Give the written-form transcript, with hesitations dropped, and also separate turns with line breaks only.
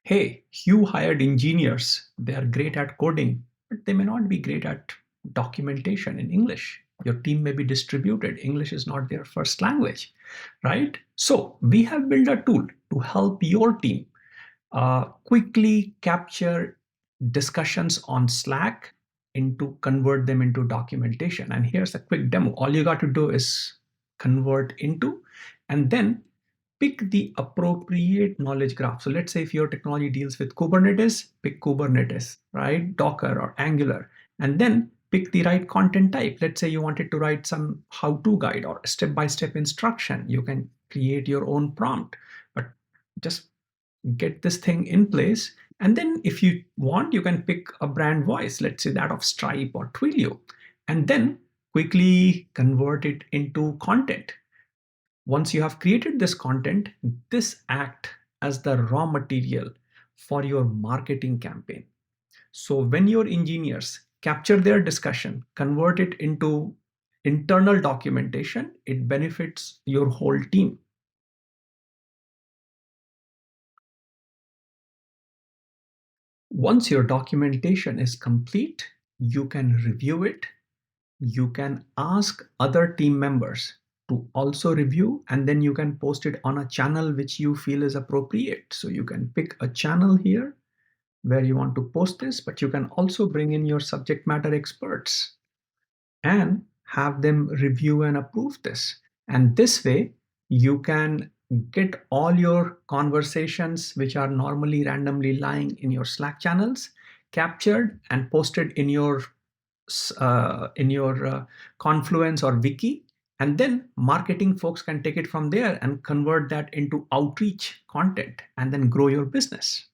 Hey, you hired engineers. They are great at coding, but they may not be great at documentation in English. Your team may be distributed. English is not their first language, right? So we have built a tool to help your team quickly capture discussions on Slack into convert them into documentation. And here's a quick demo. All you got to do is convert into, and then pick the appropriate knowledge graph. So let's say if your technology deals with Kubernetes, pick Kubernetes, right? Docker or Angular, and then pick the right content type. Let's say you wanted to write some how-to guide or step-by-step instruction. You can create your own prompt, but just get this thing in place. And then if you want, you can pick a brand voice, let's say that of Stripe or Twilio, and then quickly convert it into content. Once you have created this content, this act as the raw material for your marketing campaign. So when your engineers capture their discussion, convert it into internal documentation, it benefits your whole team. Once your documentation is complete, you can review it. You can ask other team members to also review, and then you can post it on a channel which you feel is appropriate. So you can pick a channel here where you want to post this, but you can also bring in your subject matter experts and have them review and approve this. And this way, you can get all your conversations, which are normally randomly lying in your Slack channels, captured and posted in your Confluence or Wiki. And then marketing folks can take it from there and convert that into outreach content and then grow your business.